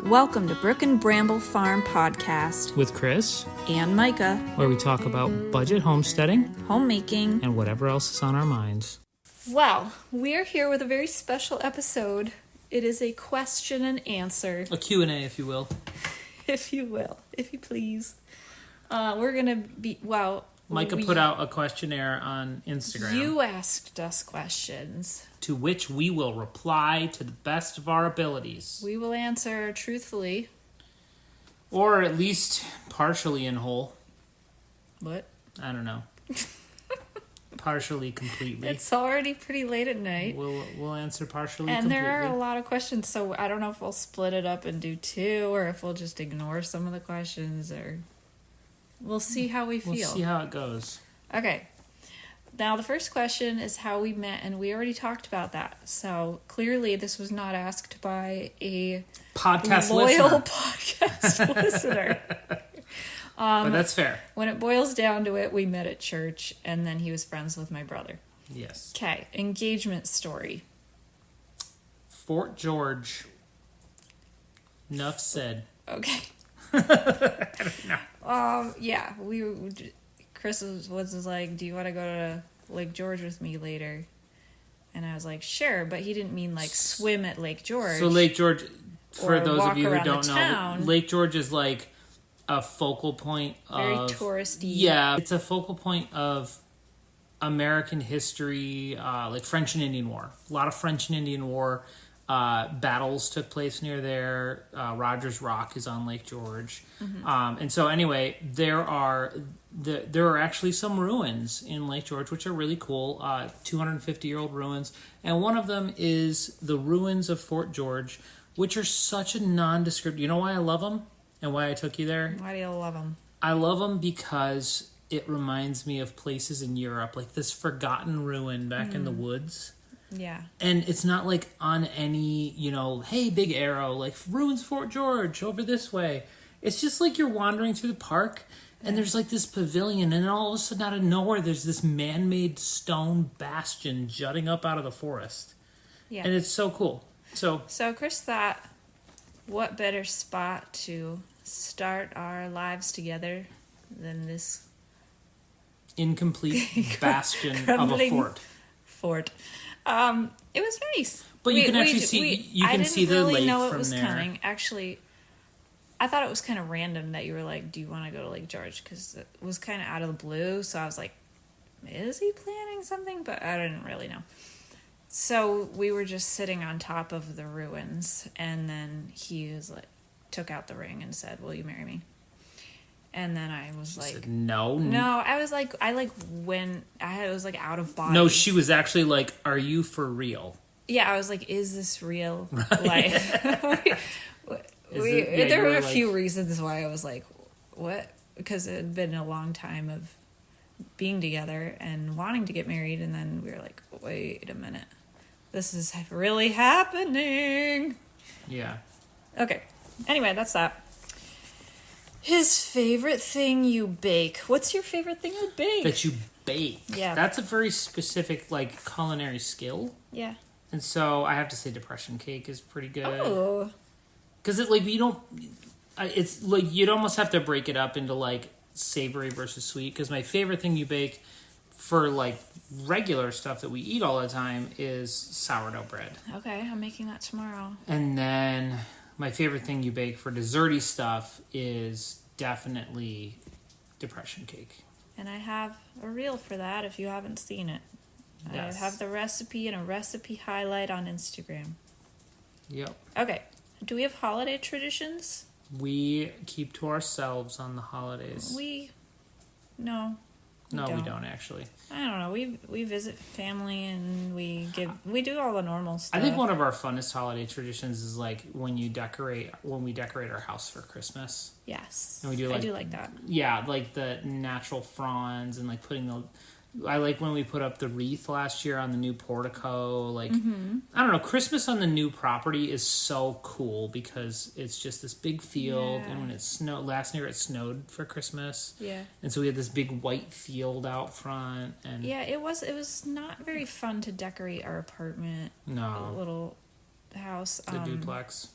Welcome to Brook and Bramble Farm Podcast with Chris and Micah, where we talk about budget homesteading, homemaking, and whatever else is on our minds. Well, we're here with a very special episode. It is a question and answer. A Q&A, if you will. If you will, if you please. We're going to be, Micah put out a questionnaire on Instagram. You asked us questions. To which we will reply to the best of our abilities. We will answer truthfully. Or at least partially in whole. What? I don't know. Partially, completely. It's already pretty late at night. We'll answer partially, and completely. there are a lot of questions, so I don't know if we'll split it up and do two, or if we'll just ignore some of the questions, or we'll see how we feel. We'll see how it goes. Okay. Now, the first question is how we met, and we already talked about that. So, clearly, this was not asked by a loyal podcast listener. But that's fair. When it boils down to it, we met at church, and then he was friends with my brother. Yes. Okay, engagement story. Fort George. Enough said. Okay. I don't know. Yeah, Chris was like, do you want to go to Lake George with me later? And I was like, sure, but he didn't mean like swim at Lake George. So Lake George, for those of you who don't know, Lake George is like a focal point very of... touristy. Yeah, it's a focal point of American history, like French and Indian War. A lot of French and Indian War battles took place near there. Rogers Rock is on Lake George. Mm-hmm. And so anyway, there are actually some ruins in Lake George, which are really cool, 250-year-old ruins. And one of them is the ruins of Fort George, which are such a nondescript... You know why I love them and why I took you there? Why do you love them? I love them because it reminds me of places in Europe, like this forgotten ruin back in the woods. Yeah. And it's not like on any, hey, Big Arrow, like ruins Fort George over this way. It's just like you're wandering through the park and there's like this pavilion, and then all of a sudden out of nowhere there's this man-made stone bastion jutting up out of the forest. Yeah. And it's so cool. So Chris thought, what better spot to start our lives together than this incomplete bastion of a fort. It was nice. But you can actually see the lake know it from was there. Coming. Actually, I thought it was kind of random that you were like, do you want to go to Lake George? Because it was kind of out of the blue. So I was like, is he planning something? But I didn't really know. So we were just sitting on top of the ruins. And then he was like, took out the ring and said, will you marry me? And then I was like, said, no. I was like, when I was like out of body. No, she was actually like, are you for real? Yeah, I was like, is this real life? There were a few reasons why I was like, what? Because it had been a long time of being together and wanting to get married. And then we were like, wait a minute. This is really happening. Yeah. Okay. Anyway, that's that. His favorite thing you bake. What's your favorite thing you bake? That you bake. Yeah. That's a very specific, culinary skill. Yeah. And so I have to say depression cake is pretty good. Oh. Because it's like you'd almost have to break it up into savory versus sweet. Because my favorite thing you bake for regular stuff that we eat all the time is sourdough bread. Okay, I'm making that tomorrow. And then my favorite thing you bake for desserty stuff is definitely depression cake. And I have a reel for that if you haven't seen it. Yes. I have the recipe and a recipe highlight on Instagram. Yep. Okay. Do we have holiday traditions? We keep to ourselves on the holidays. No, we don't actually. I don't know. We visit family and we do all the normal stuff. I think one of our funnest holiday traditions is when we decorate our house for Christmas. Yes. And we do I do like that. Yeah, the natural fronds and putting I like when we put up the wreath last year on the new portico. I don't know, Christmas on the new property is so cool because it's just this big field, and when it snowed last year, it snowed for Christmas. Yeah. And so we had this big white field out front, and it was not very fun to decorate our apartment. No. Little house. The duplex.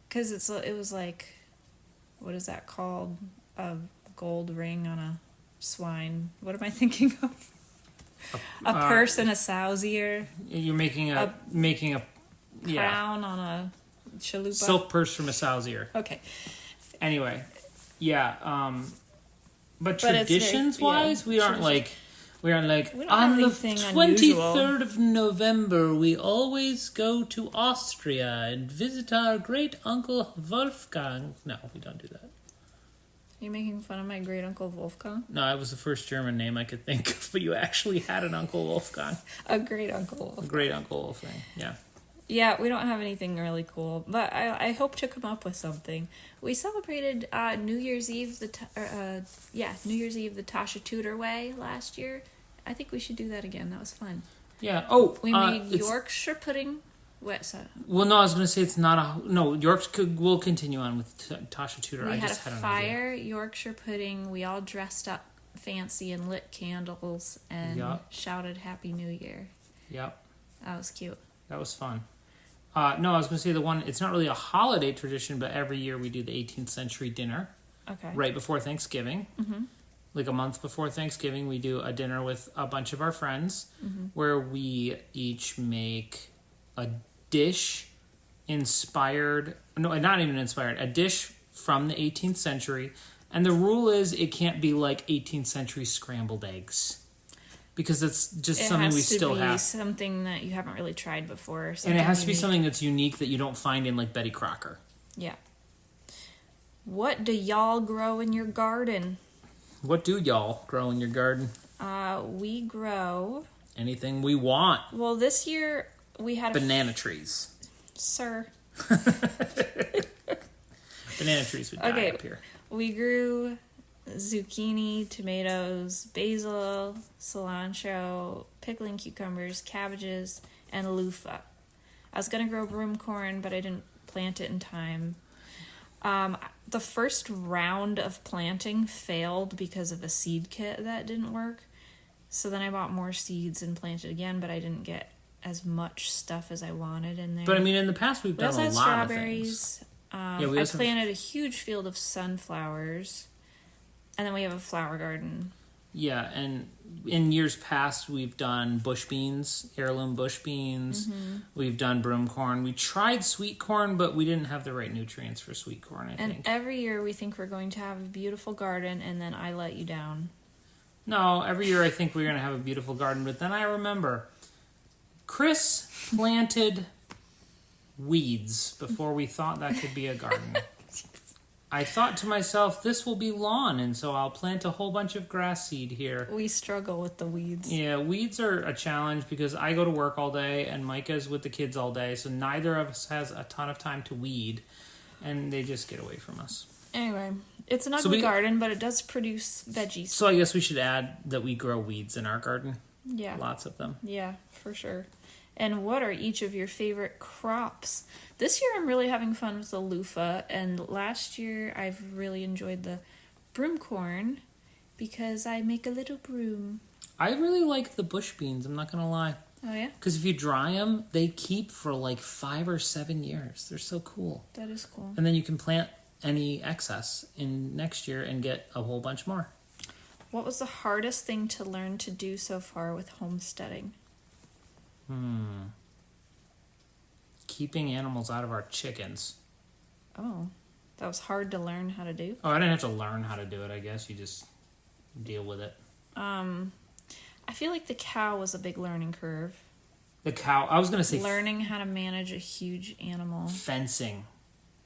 because it was like, what is that called? A gold ring on a swine. What am I thinking of? A purse and a sow's ear. You're making a Crown on a chalupa. silk purse from a sow's ear. Okay. Anyway, yeah. But But it's traditions very- yeah, wise, we aren't like We don't have on the anything 23rd of November. We always go to Austria and visit our great uncle Wolfgang. No, we don't do that. Are you making fun of my great uncle Wolfgang? No, it was the first German name I could think of, but you actually had an uncle Wolfgang, A great uncle a Wolfgang. great uncle Wolfgang. Yeah. Yeah, we don't have anything really cool, but I hope to come up with something. We celebrated New Year's Eve New Year's Eve the Tasha Tudor way last year. I think we should do that again. That was fun. Yeah. Oh, We made it's- Yorkshire pudding. What? So Well, no, I was going to say it's not a... No, we'll continue on with Tasha Tudor. we I had just a had an idea. fire Yorkshire pudding. We all dressed up fancy and lit candles and Yup. shouted Happy New Year. Yep. That was cute. That was fun. No, I was going to say the one... It's not really a holiday tradition, but every year we do the 18th century dinner Okay. right before Thanksgiving. Mm-hmm. Like a month before Thanksgiving, we do a dinner with a bunch of our friends Mm-hmm. where we each make a dish inspired... No, not even inspired. A dish from the 18th century. And the rule is it can't be like 18th century scrambled eggs. Because that's just something we still have. Something that you haven't really tried before. And it has to be unique. something that's unique that you don't find in like Betty Crocker. Yeah. What do y'all grow in your garden? What do y'all grow in your garden? We grow. Anything we want. Well, this year we had Banana trees. Sir. Banana trees would die Okay. up here. We grew zucchini, tomatoes, basil, cilantro, pickling cucumbers, cabbages, and loofah. I was gonna grow broom corn, but I didn't plant it in time. The first round of planting failed because of a seed kit that didn't work. So then I bought more seeds and planted again, but I didn't get as much stuff as I wanted in there. But I mean, in the past we've We done also a had lot of strawberries. things. We I also have- planted a huge field of sunflowers, and then we have a flower garden. Yeah, and in years past we've done bush beans, heirloom bush beans. Mm-hmm. We've done broom corn. We tried sweet corn, but we didn't have the right nutrients for sweet corn, I And think. every year we think we're going to have a beautiful garden, and then I let you down. No, every year I think we're going to have a beautiful garden, but then I remember Chris planted weeds before we thought that could be a garden. I thought to myself, this will be lawn, and so I'll plant a whole bunch of grass seed here. We struggle with the weeds. Yeah, weeds are a challenge because I go to work all day and Micah's with the kids all day, so neither of us has a ton of time to weed, and they just get away from us. Anyway, it's an So ugly we- garden, but it does produce veggies. So I guess we should add that we grow weeds in our garden. Yeah. Lots of them. Yeah, for sure. And what are each of your favorite crops? This year I'm really having fun with the loofah, and last year I've really enjoyed the broom corn because I make a little broom. I really like the bush beans, I'm not going to lie. Oh yeah? Because if you dry them, they keep for like 5 or 7 years. They're so cool. That is cool. And then you can plant any excess in next year and get a whole bunch more. What was the hardest thing to learn to do so far with homesteading? Keeping animals out of our chickens. Oh, that was hard to learn how to do. Oh, I didn't have to learn how to do it, I guess. You just deal with it. I feel like the cow was a big learning curve. The cow, I was going to say Learning how to manage a huge animal. fencing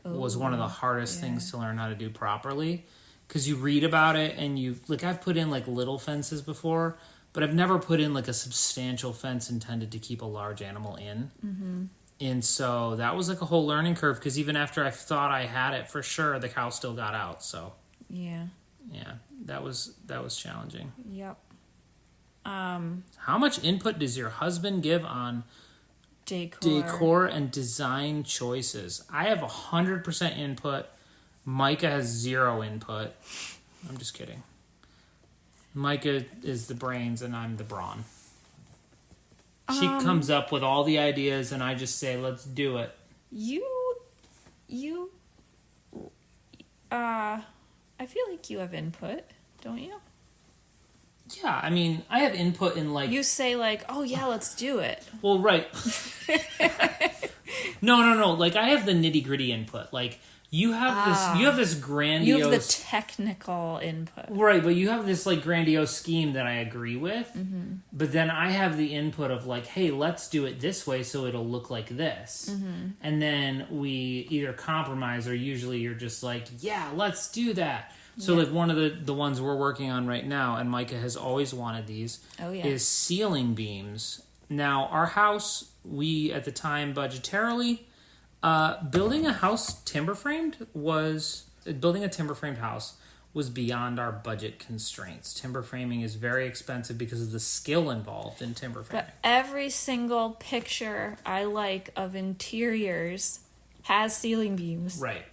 was Oh, one of the hardest yeah. things to learn how to do properly. Because you read about it and I've put in like little fences before, but I've never put in like a substantial fence intended to keep a large animal in. Mm-hmm. And so that was like a whole learning curve because even after I thought I had it for sure, the cow still got out. So Yeah. yeah, that was challenging. Yep. How much input does your husband give on decor and design choices? I have 100% input. Micah has 0 input. I'm just kidding. Micah is the brains and I'm the brawn. She comes up with all the ideas and I just say, let's do it. You You, I feel like you have input, don't you? Yeah, I mean, I have input in like. You say like, oh yeah, let's do it. Well, right. No. Like I have the nitty gritty input. Like you have this grandiose. You have the technical input. Right, but you have this like grandiose scheme that I agree with. Mm-hmm. But then I have the input of like, hey, let's do it this way so it'll look like this. Mm-hmm. And then we either compromise or usually you're just like, yeah, let's do that. So like one of the ones we're working on right now, and Micah has always wanted these, is ceiling beams. Now our house, we at the time budgetarily, building a timber framed house was beyond our budget constraints. Timber framing is very expensive because of the skill involved in timber framing. But every single picture I like of interiors has ceiling beams. Right.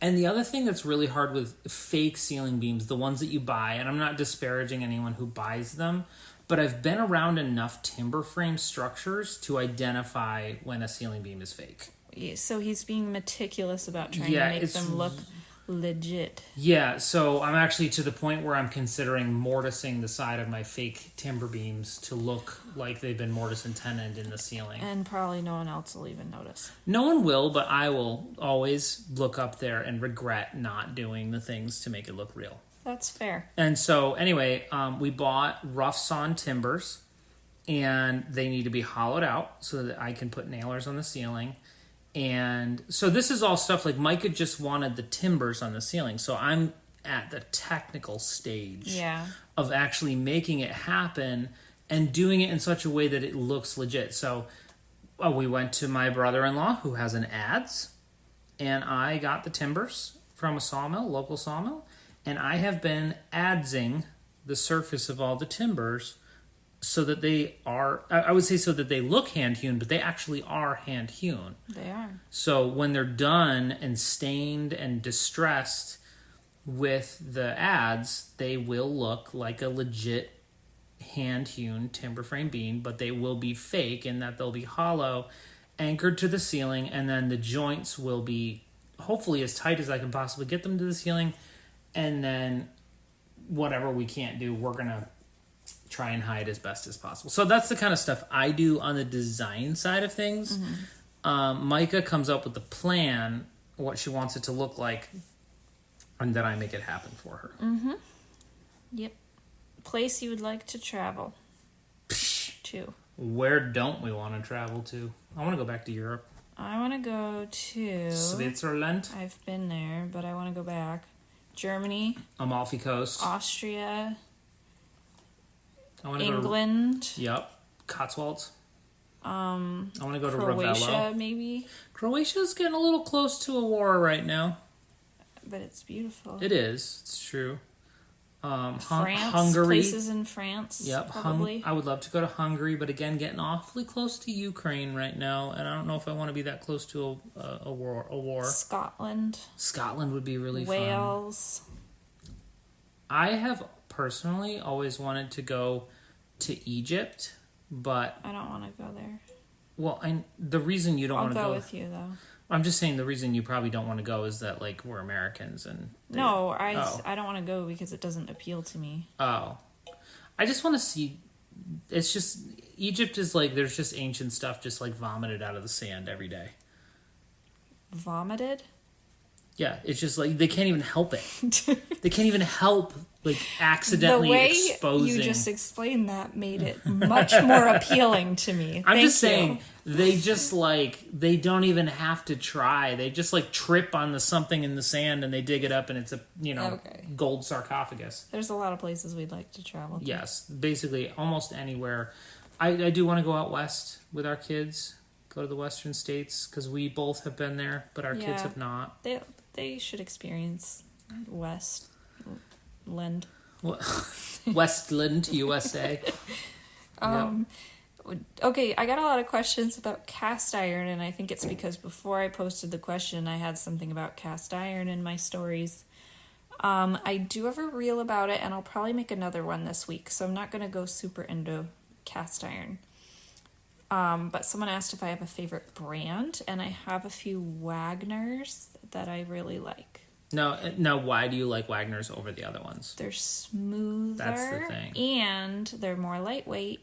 And the other thing that's really hard with fake ceiling beams, the ones that you buy, and I'm not disparaging anyone who buys them, but I've been around enough timber frame structures to identify when a ceiling beam is fake. So he's being meticulous about trying to make them look legit. Yeah, so I'm actually to the point where I'm considering mortising the side of my fake timber beams to look like they've been mortise and tenon in the ceiling. And probably no one else will even notice. No one will, but I will always look up there and regret not doing the things to make it look real. That's fair. And so anyway, we bought rough sawn timbers, and they need to be hollowed out so that I can put nailers on the ceiling. And so this is all stuff like Micah just wanted the timbers on the ceiling. So I'm at the technical stage of actually making it happen and doing it in such a way that it looks legit. So we went to my brother-in-law who has an adz, and I got the timbers from a sawmill, local sawmill, and I have been adzing the surface of all the timbers so that they are, I would say so that they look hand-hewn, but they actually are hand-hewn. They are. So when they're done and stained and distressed with the adz, they will look like a legit hand-hewn timber frame beam, but they will be fake in that they'll be hollow, anchored to the ceiling, and then the joints will be hopefully as tight as I can possibly get them to the ceiling, and then whatever we can't do, we're going to try and hide as best as possible. So that's the kind of stuff I do on the design side of things. Mm-hmm. Micah comes up with the plan, what she wants it to look like, and then I make it happen for her. Mm-hmm. Yep. Place you would like to travel to. Where don't we want to travel to? I want to go back to Europe. I want to go to Switzerland. I've been there, but I want to go back. Germany. Amalfi Coast. Austria. I want to England. Yep. Cotswolds. I want to go to Croatia, Ravello. maybe. Croatia's getting a little close to a war right now. But it's beautiful. It is. It's true. France. Hungary. Places in France. Yep. Probably. I would love to go to Hungary, but again, getting awfully close to Ukraine right now, and I don't know if I want to be that close to a war. Scotland. Scotland would be really fun. Wales. I have personally always wanted to go to Egypt, but I don't want to go there. Well, the reason you don't want to go... I'll go with you, though. I'm just saying the reason you probably don't want to go is that, like, we're Americans and... No, I don't want to go because it doesn't appeal to me. Oh. I just want to see... It's just... Egypt is like, there's just ancient stuff just, like, vomited out of the sand every day. Vomited? Yeah, it's just like, they can't even help it. They can't even help, like, accidentally exposing... The way you just explained that made it much more appealing to me. I'm just saying, they just, like, they don't even have to try. They just, like, trip on something in the sand and they dig it up and it's a, gold sarcophagus. There's a lot of places we'd like to travel to. Yes, basically almost anywhere. I do want to go out west with our kids, go to the western states, because we both have been there, but our kids have not. They should experience Westland. Westland, USA. Okay, I got a lot of questions about cast iron, and I think it's because before I posted the question, I had something about cast iron in my stories. I do have a reel about it, and I'll probably make another one this week, so I'm not going to go super into cast iron. But someone asked if I have a favorite brand, and I have a few Wagners that I really like. No. Why do you like Wagner's over the other ones? They're smoother. That's the thing. And they're more lightweight.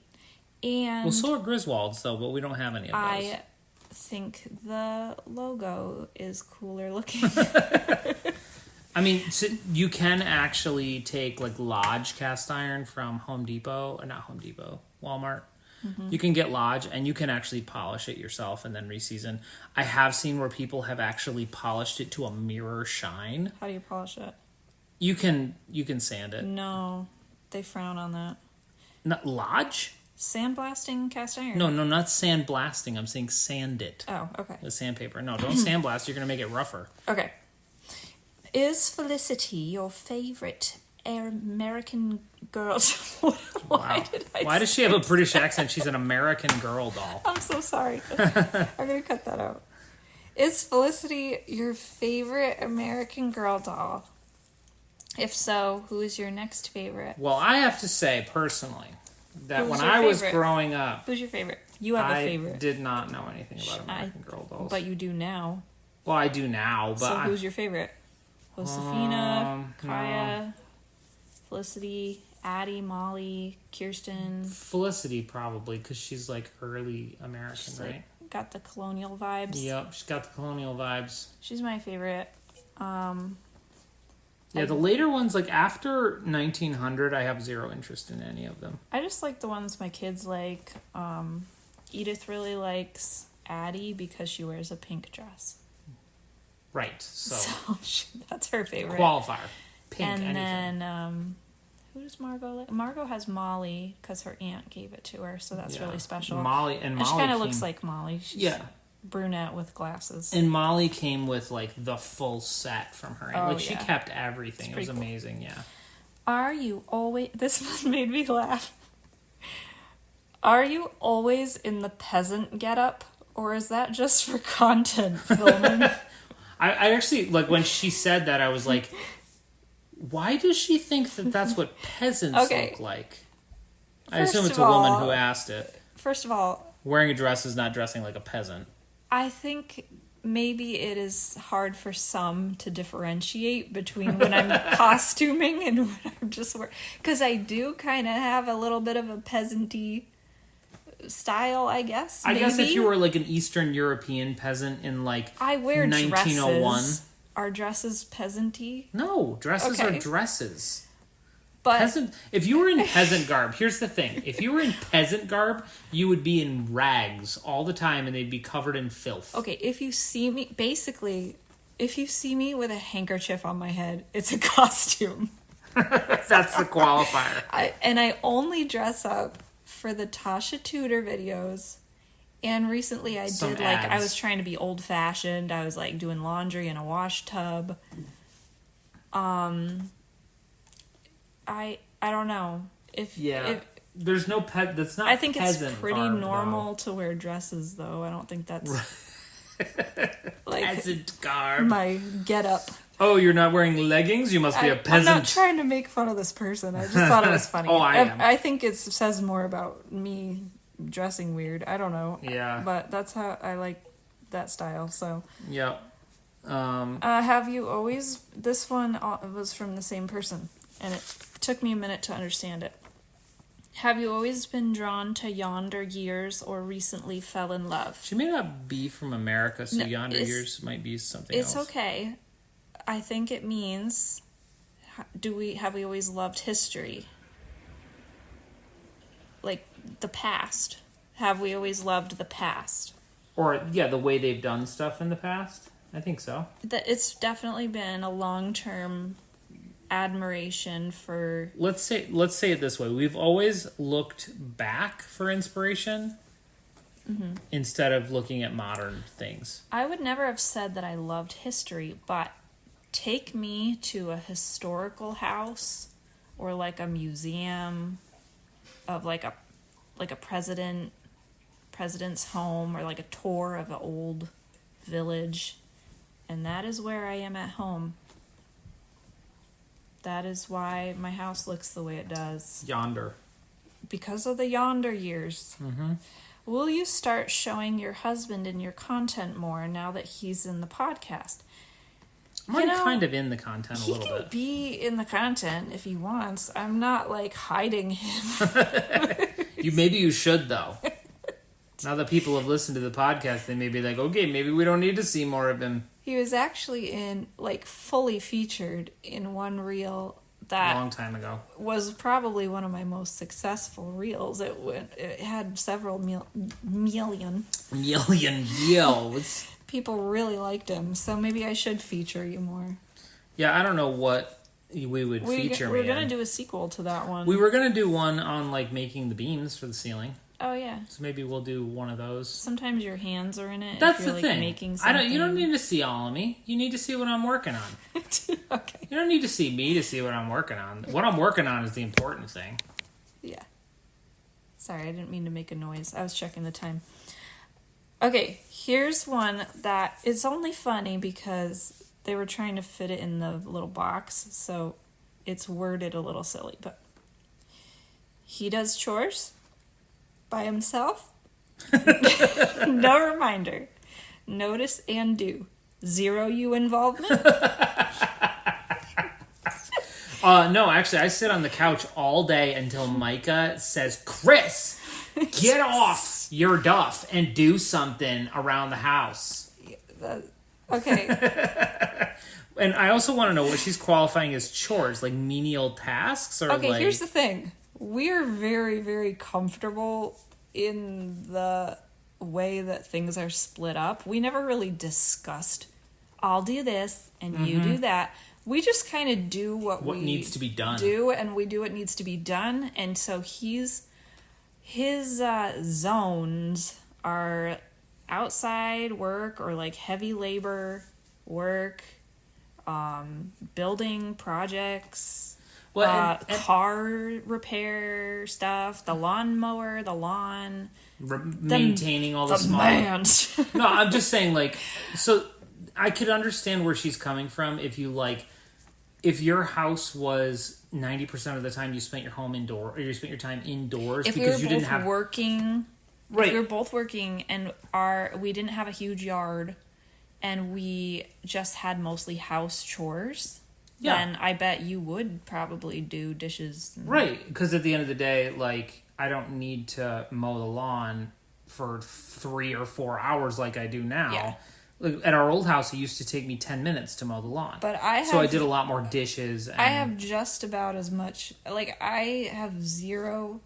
And Well, so are Griswold's though, but we don't have any of those. I think the logo is cooler looking. I mean, so you can actually take like Lodge cast iron from Home Depot, or not Home Depot, Walmart. You can get Lodge, and you can actually polish it yourself and then reseason. I have seen where people have actually polished it to a mirror shine. How do you polish it? You can sand it. No, they frown on that. Not Lodge? Sandblasting cast iron? No, not sandblasting. I'm saying sand it. Oh, okay. With sandpaper. No, don't sandblast. You're going to make it rougher. Okay. Is Felicity your favorite American girl? Wow. Why does she have a British accent? She's an American Girl doll. I'm so sorry. I'm going to cut that out. Is Felicity your favorite American Girl doll? If so, who is your next favorite? Well, I have to say, personally, that Who's when your I was favorite? growing up, Who's your favorite? You have a favorite. I did not know anything about American Girl dolls. But you do now. Well, I do now, but So who's your favorite? Josefina, No. Kaya, Felicity, Addie, Molly, Kirsten. Felicity probably, because she's like early American, She's right? like got the colonial vibes. Yep, she's got the colonial vibes. She's my favorite. Yeah, the later ones, like after 1900, I have zero interest in any of them. I just like the ones my kids like. Edith really likes Addie because she wears a pink dress. Right, so That's her favorite. qualifier. Pink, and anything. then, who does Margot like? Margot has Molly because her aunt gave it to her, so that's Yeah. really special. Molly and Molly she kind of came- looks like Molly. She's Yeah. brunette with glasses. And Molly came with like the full set from her aunt. Oh, Like she yeah. kept everything. It was pretty cool. amazing, yeah. Are you always... This one made me laugh. Are you always in the peasant getup, or is that just for content filming? I actually, like, when she said that, I was like, why does she think that that's what peasants Okay. look like? I First assume it's of a woman all- who asked it. First of all, Wearing a dress is not dressing like a peasant. I think maybe it is hard for some to differentiate between when I'm costuming and when I'm just wearing... Because I do kind of have a little bit of a peasanty style, I guess. I guess if maybe. you were like an Eastern European peasant in like I wear 1901. dresses. Are dresses peasanty? No, dresses Okay. are dresses. But Peasant. If you were in peasant garb, here's the thing: if you were in peasant garb, you would be in rags all the time, and they'd be covered in filth. okay, if you see me, basically, if you see me with a handkerchief on my head, it's a costume. That's the qualifier. I only dress up for the Tasha Tudor videos. And recently I Some did, like, I ads. was trying to be old fashioned. I was like doing laundry in a wash tub. I don't know. If There's no pet. That's not. I think it's peasant pretty garb, normal to wear dresses, though. I don't think that's like Peasant garb. my get up. Oh, you're not wearing leggings? You must be a I'm peasant. not trying to make fun of this person. I just thought it was funny. Oh, I am. I think it says more about me dressing weird. I don't know. Yeah. But that's how I like that style. So, Yep. have you always? This one was from the same person, and it took me a minute to understand it. Have you always been drawn to yonder years, or recently fell in love? She may not be from America, so No, yonder it's- years might be something It's else. okay. I think it means, have we always loved history? Like the past. Have we always loved the past? Or yeah, the way they've done stuff in the past. I think so. That it's definitely been a long-term admiration for... Let's say it this way: we've always looked back for inspiration instead of looking at modern things. I would never have said that I loved history, but take me to a historical house or like a museum of like a president's home, or like a tour of an old village, and that is where I am at home. That is why my house looks the way it does. Yonder. Because of the yonder years. Will you start showing your husband in your content more now that he's in the podcast? I'm kind of in the content a little He can bit. be in the content if he wants. I'm not like hiding him. Maybe you should, though. Now that people have listened to the podcast, they may be like, okay, maybe we don't need to see more of him. He was actually fully featured in one reel that A long time ago. was probably one of my most successful reels. It had several million. Million views. People really liked him, so maybe I should feature you more. Yeah, I don't know what we would feature me We're gonna in. do a sequel to that one. We were going to do one on, making the beams for the ceiling. Oh yeah. So maybe we'll do one of those. Sometimes your hands are in it. That's if you're, the thing. Making something. You don't need to see all of me. You need to see what I'm working on. Okay. You don't need to see me to see what I'm working on. What I'm working on is the important thing. Yeah. Sorry, I didn't mean to make a noise. I was checking the time. Okay, here's one that is only funny because they were trying to fit it in the little box, so it's worded a little silly, but he does chores by himself. No reminder. Notice and do. 0 you involvement. No, actually, I sit on the couch all day until Micah says, Chris, get off your duff and do something around the house. Okay. And I also want to know what she's qualifying as chores, like menial tasks, or Okay, here's the thing. We're very, very comfortable in the way that things are split up. We never really discussed, I'll do this and you do that. We just kind of do what we needs to be done. Do, and we do what needs to be done. And so his zones are outside work or like heavy labor work, building projects, and car repair stuff, the lawnmower, the lawn, maintaining all the small. demands. No, I'm just saying, so I could understand where she's coming from if your house was 90% of the time you spent your home indoor, or you spent your time indoors If because we you were didn't both have working, right. if we were both working and we didn't have a huge yard, and we just had mostly house chores, then I bet you would probably do dishes. Right, because at the end of the day, I don't need to mow the lawn for 3 or 4 hours like I do now. Yeah. At our old house, it used to take me 10 minutes to mow the lawn. But I did a lot more dishes. And I have just about as much. I have zero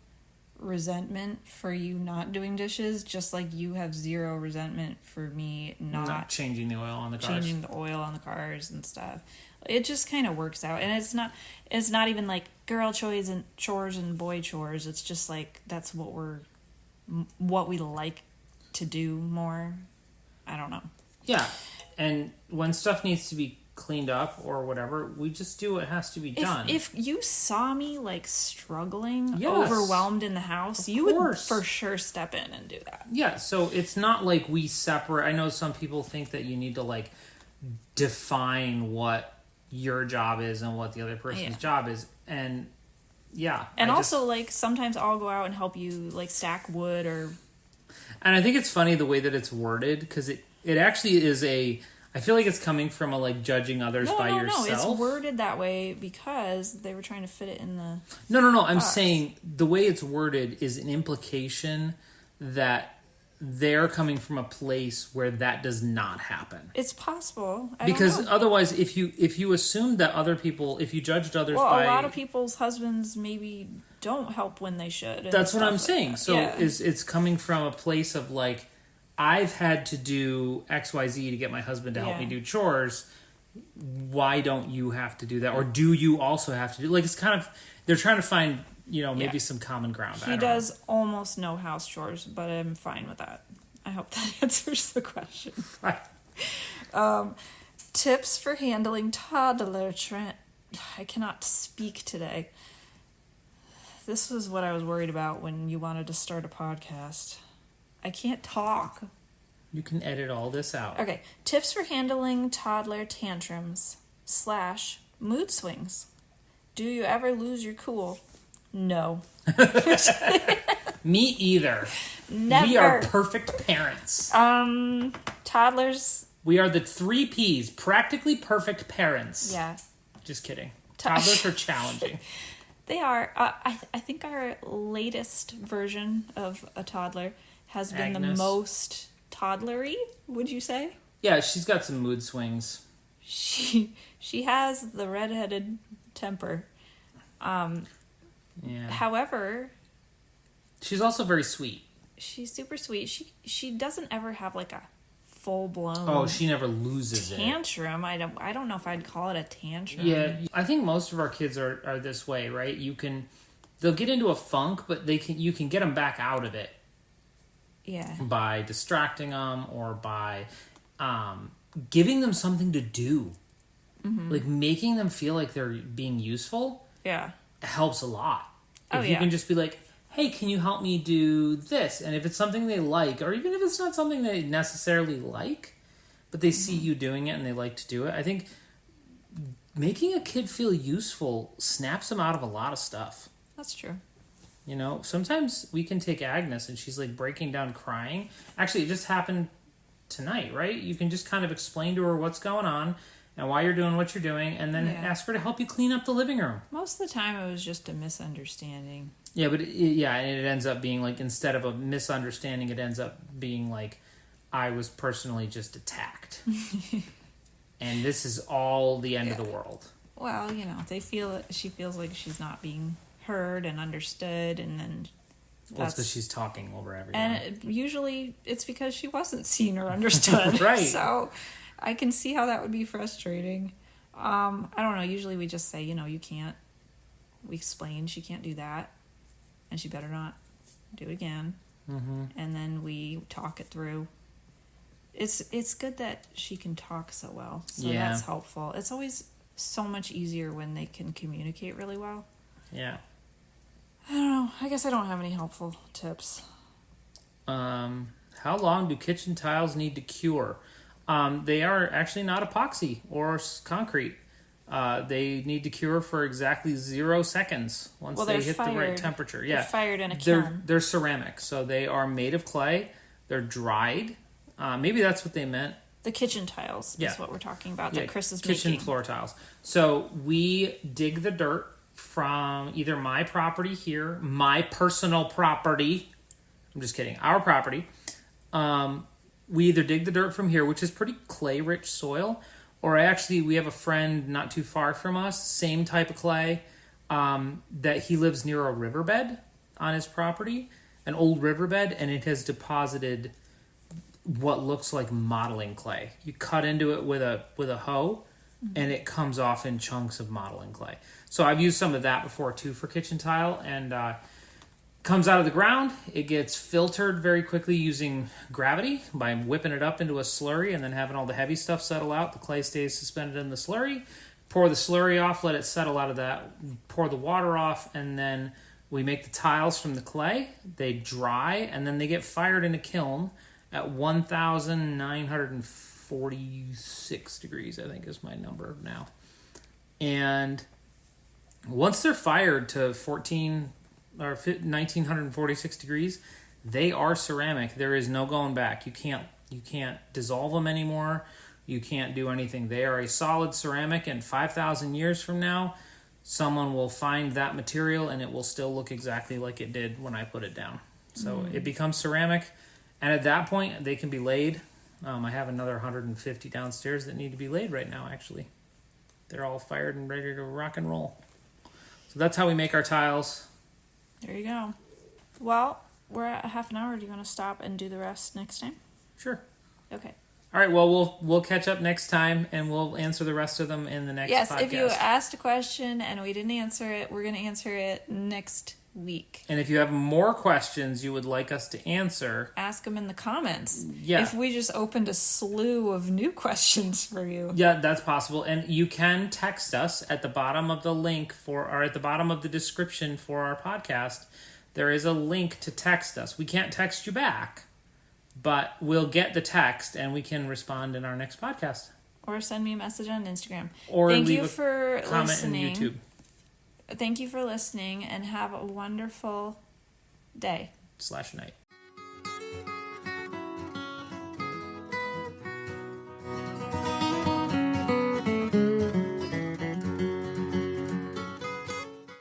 resentment for you not doing dishes, just like you have zero resentment for me not changing the oil on the cars. Changing the oil on the cars and stuff. It just kind of works out, and it's not even like girl chores and boy chores. It's just like that's what we like to do more. I don't know. Yeah, and when stuff needs to be cleaned up or whatever, we just do what has to be done. If you saw me struggling, Yes. overwhelmed in the house, you would for sure step in and do that. Yeah, so it's not like we separate. I know some people think that you need to define what your job is and what the other person's job is, and yeah. And sometimes I'll go out and help you stack wood or. And I think it's funny the way that it's worded, because it actually is I feel like it's coming from a judging others by yourself. No, it's worded that way because they were trying to fit it in the. No. I'm saying the way it's worded is an implication that they're coming from a place where that does not happen. It's possible. Because otherwise, if you assume that other people, if you judged others by... a lot of people's husbands maybe don't help when they should. That's what I'm saying. So it's coming from a place of I've had to do XYZ to get my husband to help me do chores. Why don't you have to do that? Or do you also have to do... it's kind of... They're trying to find... maybe some common ground. He does almost no house chores, but I'm fine with that. I hope that answers the question. Tips for handling toddler I cannot speak today. This was what I was worried about when you wanted to start a podcast. I can't talk. You can edit all this out. Okay. Tips for handling toddler tantrums / mood swings. Do you ever lose your cool? No. Me either. Never. We are perfect parents. Toddlers. We are the 3 Ps, practically perfect parents. Yeah. Just kidding. Toddlers are challenging. They are. I think our latest version of a toddler has been the Agnes. most toddlery, would you say? Yeah, she's got some mood swings. She has the redheaded temper. Yeah. However, She's also very sweet. she's super sweet. She doesn't ever have like a full blown Oh, she never loses it. tantrum. I don't know if I'd call it a tantrum. Yeah, I think most of our kids are this way, right? They'll get into a funk, but you can get them back out of it Yeah. by distracting them or by giving them something to do. Mm-hmm. Like making them feel like they're being useful Yeah. helps a lot. If Oh, you yeah. can just be like, hey, can you help me do this? And if it's something they like, or even if it's not something they necessarily like, but they see you doing it and they like to do it, I think making a kid feel useful snaps them out of a lot of stuff. That's true. You know, sometimes we can take Agnes and she's like breaking down crying. Actually, it just happened tonight, right? You can just kind of explain to her what's going on and why you're doing what you're doing, and then Yeah. ask her to help you clean up the living room. Most of the time it was just a misunderstanding. Yeah, but and it ends up being like, instead of a misunderstanding, it ends up being like, I was personally just attacked. And this is all the end of the world. Well, she feels like she's not being heard and understood, and then Well, it's because she's talking over everyone. and usually it's because she wasn't seen or understood. Right. So I can see how that would be frustrating. I don't know. Usually we just say, you can't. We explain she can't do that, and she better not do it again. Mm-hmm. And then we talk it through. It's good that she can talk so well, so Yeah. that's helpful. It's always so much easier when they can communicate really well. Yeah. I don't know. I guess I don't have any helpful tips. How long do kitchen tiles need to cure? They are actually not epoxy or concrete. They need to cure for exactly 0 seconds once Well, they they're hit the right fired. temperature. They're Yeah, fired in a kiln. they're ceramic, so they are made of clay. They're dried. Maybe that's what they meant. The kitchen tiles Yeah. is what we're talking about Yeah, that Chris is kitchen making. floor tiles. So we dig the dirt from either my property here, my personal property. I'm just kidding. Our property. We either dig the dirt from here, which is pretty clay-rich soil, or actually we have a friend not too far from us, same type of clay, that he lives near a riverbed on his property, an old riverbed, and it has deposited what looks like modeling clay. You cut into it with a hoe, and it comes off in chunks of modeling clay. So I've used some of that before too for kitchen tile, and comes out of the ground. It gets filtered very quickly using gravity by whipping it up into a slurry and then having all the heavy stuff settle out. The clay stays suspended in the slurry. Pour the slurry off, let it settle out of that. Pour the water off, and then we make the tiles from the clay. They dry, and then they get fired in a kiln at 1,946 degrees, I think is my number now. And once they're fired to 1,946 degrees, they are ceramic. There is no going back. You can't dissolve them anymore. You can't do anything. They are a solid ceramic, and 5,000 years from now, someone will find that material and it will still look exactly like it did when I put it down. So it becomes ceramic, and at that point, they can be laid. I have another 150 downstairs that need to be laid right now, actually. They're all fired and ready to rock and roll. So that's how we make our tiles. There you go. Well, we're at half an hour. Do you want to stop and do the rest next time? Sure. Okay. All right, well, we'll catch up next time, and we'll answer the rest of them in the next Yes, podcast. if you asked a question and we didn't answer it, we're going to answer it next week. And if you have more questions you would like us to answer, Ask them in the comments. Yeah. If we just opened a slew of new questions for you. yeah, that's possible. And you can text us at the bottom of the link or at the bottom of the description for our podcast. There is a link to text us. We can't text you back, but we'll get the text and we can respond in our next podcast. Or send me a message on Instagram. Or Thank leave you a for comment listening. in YouTube. Thank you for listening, and have a wonderful day. slash night.